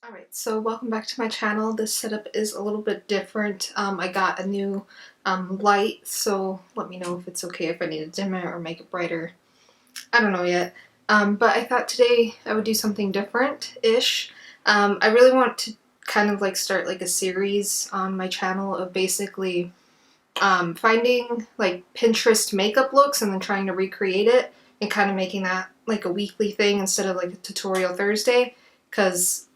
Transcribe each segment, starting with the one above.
Alright, so welcome back to my channel. This setup is a little bit different. I got a new light, so let me know if it's okay if I need to dim it or make it brighter. I don't know yet. But I thought today I would do something different-ish. I really want to kind of like start like a series on my channel of basically finding like Pinterest makeup looks and then trying to recreate it and kind of making that like a weekly thing instead of like a tutorial Thursday, because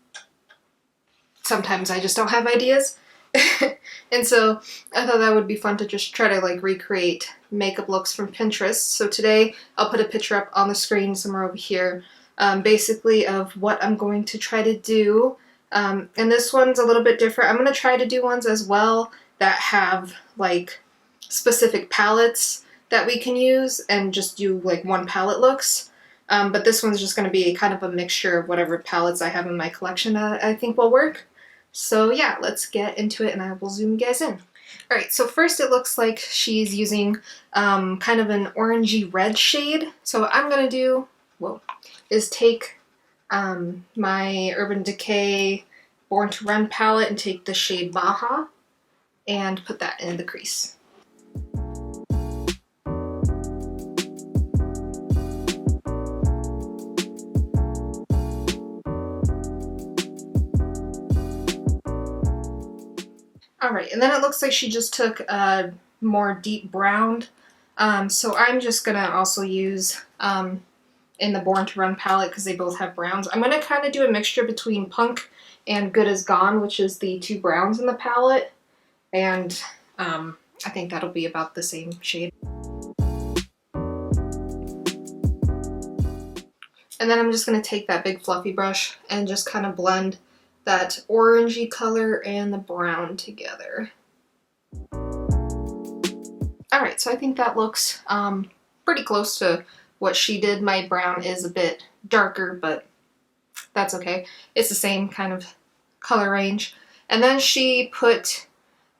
sometimes I just don't have ideas. And so I thought that would be fun to just try to like recreate makeup looks from Pinterest. So today I'll put a picture up on the screen somewhere over here, basically of what I'm going to try to do. And this one's a little bit different. I'm going to try to do ones as well that have like specific palettes that we can use and just do like one palette looks. But this one's just going to be kind of a mixture of whatever palettes I have in my collection that I think will work. So yeah, let's get into it and I will zoom you guys in. Alright, so first it looks like she's using kind of an orangey red shade. So what I'm going to do is take my Urban Decay Born to Run palette and take the shade Baja and put that in the crease. Alright, and then it looks like she just took a more deep brown. So I'm just going to also use in the Born to Run palette because they both have browns. I'm going to kind of do a mixture between Punk and Good As Gone, which is the two browns in the palette. And I think that'll be about the same shade. And then I'm just going to take that big fluffy brush and just kind of blend that orangey color and the brown together. Alright, so I think that looks pretty close to what she did. My brown is a bit darker, but that's okay. It's the same kind of color range. And then she put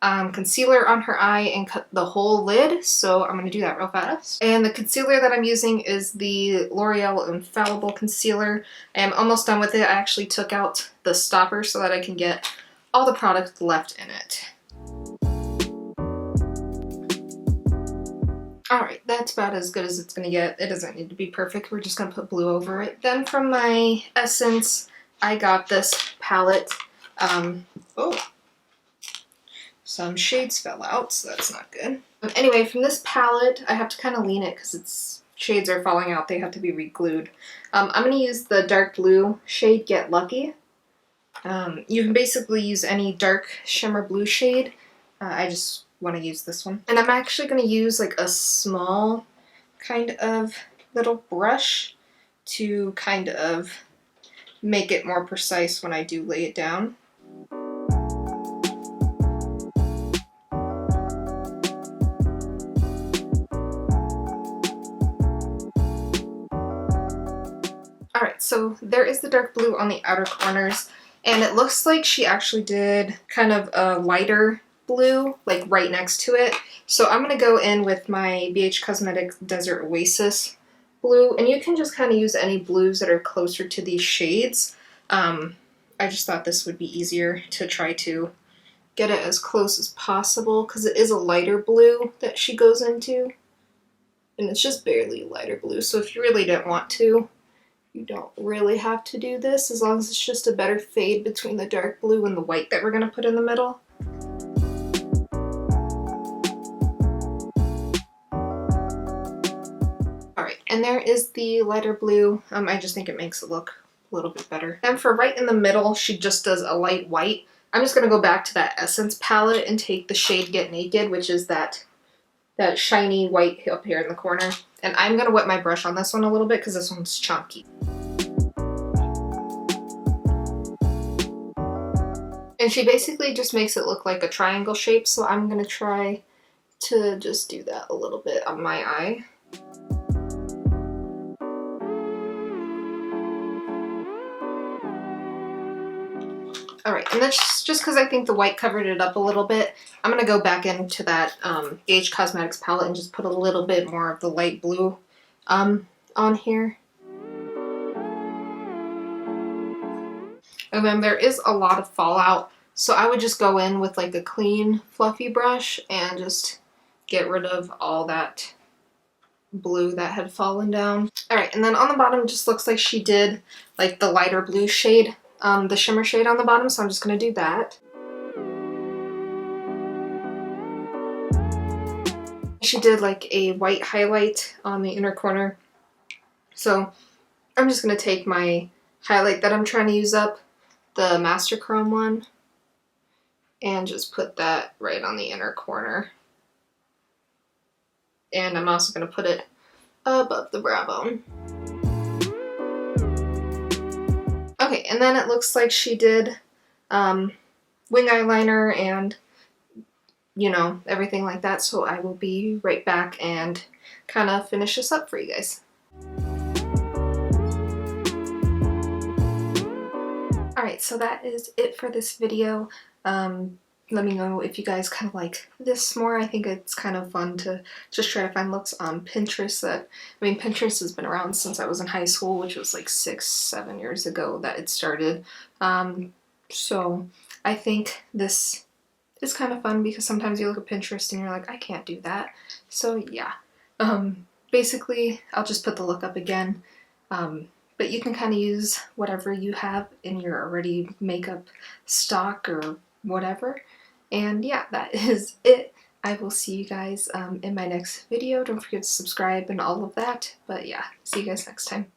concealer on her eye and cut the whole lid, so I'm going to do that real fast. And the concealer that I'm using is the L'Oreal Infallible Concealer. I am almost done with it. I actually took out the stopper so that I can get all the product left in it. Alright, that's about as good as it's going to get. It doesn't need to be perfect. We're just going to put blue over it. Then from my Essence, I got this palette. Some shades fell out, so that's not good. Anyway, from this palette, I have to kind of lean it because its shades are falling out. They have to be re-glued. I'm going to use the dark blue shade Get Lucky. You can basically use any dark shimmer blue shade. I just want to use this one. And I'm actually going to use like a small kind of little brush to kind of make it more precise when I do lay it down. Alright, so there is the dark blue on the outer corners, and it looks like she actually did kind of a lighter blue, like right next to it. So I'm going to go in with my BH Cosmetics Desert Oasis blue, and you can just kind of use any blues that are closer to these shades. I just thought this would be easier to try to get it as close as possible, because it is a lighter blue that she goes into, and it's just barely lighter blue, so if you really didn't want to, you don't really have to do this, as long as it's just a better fade between the dark blue and the white that we're going to put in the middle. Alright, and there is the lighter blue. I just think it makes it look a little bit better. And for right in the middle, she just does a light white. I'm just going to go back to that Essence palette and take the shade Get Naked, which is that shiny white up here in the corner. And I'm going to wet my brush on this one a little bit because this one's chunky. And she basically just makes it look like a triangle shape, so I'm going to try to just do that a little bit on my eye. Alright, and that's just because I think the white covered it up a little bit. I'm going to go back into that BH Cosmetics palette and just put a little bit more of the light blue on here. And then there is a lot of fallout, so I would just go in with like a clean, fluffy brush and just get rid of all that blue that had fallen down. Alright, and then on the bottom it just looks like she did like the lighter blue shade, the shimmer shade on the bottom, so I'm just going to do that. She did like a white highlight on the inner corner, so I'm just going to take my highlight that I'm trying to use up, the Master Chrome one, and just put that right on the inner corner. And I'm also going to put it above the brow bone. Okay, and then it looks like she did wing eyeliner and, you know, everything like that, so I will be right back and kind of finish this up for you guys. Alright, so that is it for this video. Let me know if you guys kind of like this more. I think it's kind of fun to just try to find looks on Pinterest that, I mean, Pinterest has been around since I was in high school, which was like 6-7 years ago that it started. So I think this is kind of fun because sometimes you look at Pinterest and you're like, I can't do that. So yeah, basically I'll just put the look up again. But you can kind of use whatever you have in your already makeup stock or whatever. And yeah, that is it. I will see you guys in my next video. Don't forget to subscribe and all of that. But yeah, see you guys next time.